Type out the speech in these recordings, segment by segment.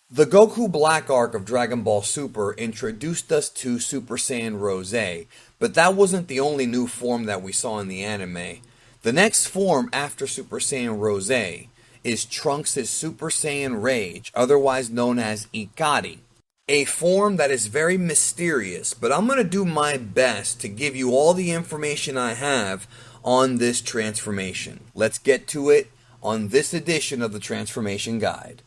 The Goku Black arc of Dragon Ball Super introduced us to Super Saiyan Rose, but that wasn't the only new form that we saw in the anime. The next form after Super Saiyan Rose is Trunks' Super Saiyan Rage, otherwise known as Ikari. A form that is very mysterious, but I'm going to do my best to give you all the information I have on this transformation. Let's get to it on this edition of the Transformation Guide.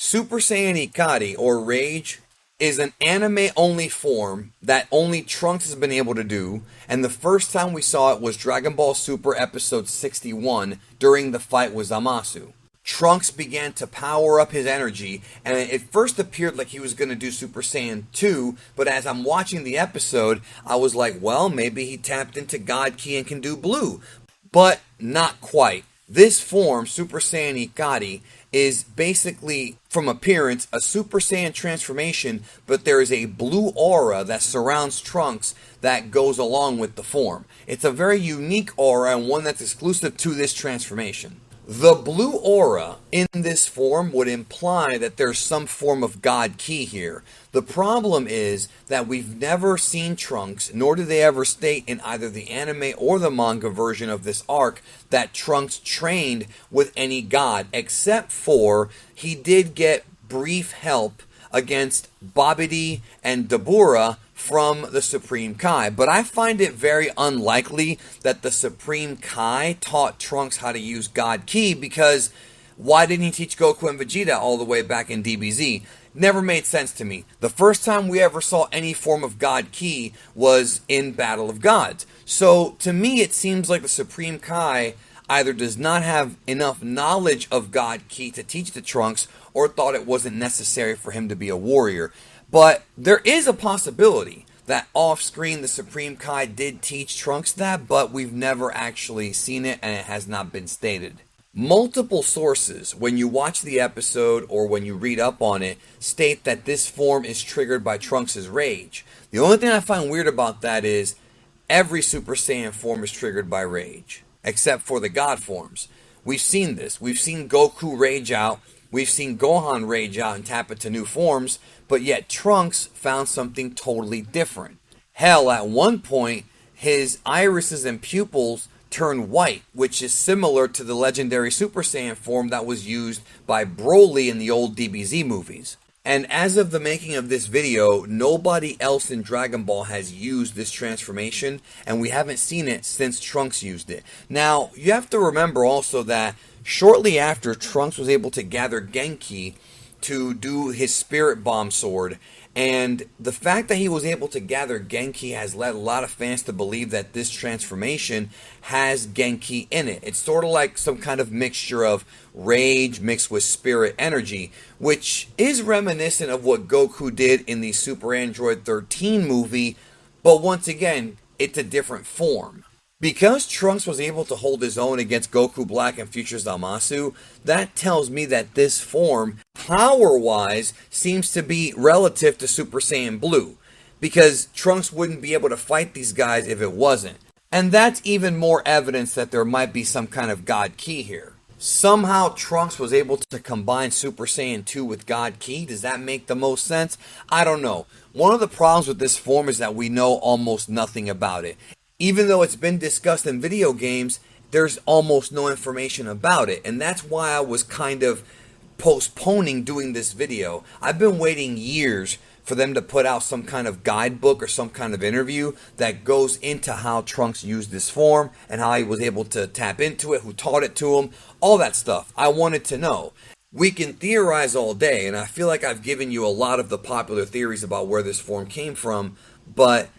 Super Saiyan Ikari, or Rage, is an anime-only form that only Trunks has been able to do, and the first time we saw it was Dragon Ball Super Episode 61 during the fight with Zamasu. Trunks began to power up his energy, and it first appeared like he was going to do Super Saiyan 2, but as I'm watching the episode, I was like, well, maybe he tapped into God Ki and can do blue. But not quite. This form, Super Saiyan Ikari, is basically, from appearance, a Super Saiyan transformation, but there is a blue aura that surrounds Trunks that goes along with the form. It's a very unique aura and one that's exclusive to this transformation. The blue aura in this form would imply that there's some form of God Ki here. The problem is that we've never seen Trunks, nor do they ever state in either the anime or the manga version of this arc that Trunks trained with any god, except for he did get brief help against Babidi and Dabura from the Supreme Kai. But I find it very unlikely that the Supreme Kai taught Trunks how to use God Ki, because why didn't he teach Goku and Vegeta all the way back in DBZ? Never made sense to me. The first time we ever saw any form of God Ki was in Battle of Gods. So to me it seems like the Supreme Kai either does not have enough knowledge of God Ki to teach the Trunks, or thought it wasn't necessary for him to be a warrior. But there is a possibility that off-screen the Supreme Kai did teach Trunks that, but we've never actually seen it and it has not been stated. Multiple sources, when you watch the episode or when you read up on it, state that this form is triggered by Trunks' rage. The only thing I find weird about that is every Super Saiyan form is triggered by rage, except for the God forms. We've seen this. We've seen Goku rage out. We've seen Gohan rage out and tap into new forms, but yet Trunks found something totally different. Hell, at one point, his irises and pupils turn white, which is similar to the legendary Super Saiyan form that was used by Broly in the old DBZ movies. And as of the making of this video, nobody else in Dragon Ball has used this transformation, and we haven't seen it since Trunks used it. Now, you have to remember also that shortly after, Trunks was able to gather Genki to do his Spirit Bomb sword, and the fact that he was able to gather Genki has led a lot of fans to believe that this transformation has Genki in it. It's sort of like some kind of mixture of rage mixed with spirit energy, which is reminiscent of what Goku did in the Super Android 13 movie, but once again, it's a different form. Because Trunks was able to hold his own against Goku Black and Future Zamasu, that tells me that this form, power-wise, seems to be relative to Super Saiyan Blue, because Trunks wouldn't be able to fight these guys if it wasn't. And that's even more evidence that there might be some kind of God Ki here. Somehow Trunks was able to combine Super Saiyan 2 with God Ki. Does that make the most sense? I don't know. One of the problems with this form is that we know almost nothing about it. Even though it's been discussed in video games, there's almost no information about it. And that's why I was kind of postponing doing this video. I've been waiting years for them to put out some kind of guidebook or some kind of interview that goes into how Trunks used this form and how he was able to tap into it, who taught it to him, all that stuff. I wanted to know. We can theorize all day, and I feel like I've given you a lot of the popular theories about where this form came from, but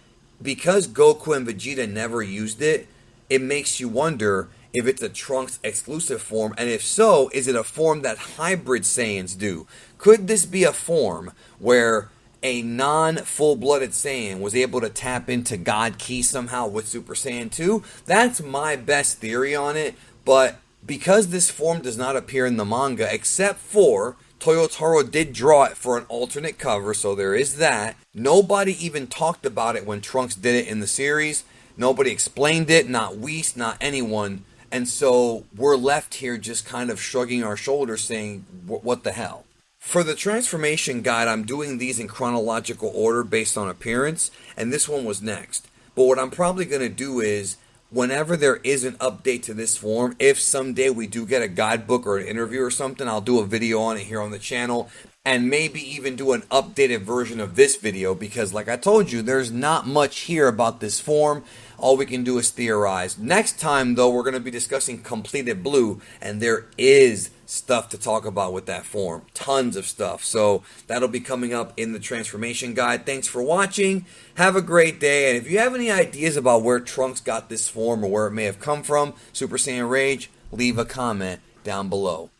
because Goku and Vegeta never used it, it makes you wonder if it's a Trunks exclusive form, and if so, is it a form that hybrid Saiyans do? Could this be a form where a non-full-blooded Saiyan was able to tap into God Ki somehow with Super Saiyan 2? That's my best theory on it, but because this form does not appear in the manga, except for Toyotaro did draw it for an alternate cover, so there is that. Nobody even talked about it when Trunks did it in the series. Nobody explained it, not Whis, not anyone. And so we're left here just kind of shrugging our shoulders saying, what the hell? For the transformation guide, I'm doing these in chronological order based on appearance, and this one was next. But what I'm probably going to do is, whenever there is an update to this form, if someday we do get a guidebook or an interview or something, I'll do a video on it here on the channel, and maybe even do an updated version of this video, because like I told you, there's not much here about this form. All we can do is theorize. Next time, though, we're going to be discussing Completed Blue, and there is stuff to talk about with that form. Tons of stuff. So that'll be coming up in the transformation guide. Thanks for watching. Have a great day. And if you have any ideas about where Trunks got this form or where it may have come from, Super Saiyan Rage, leave a comment down below.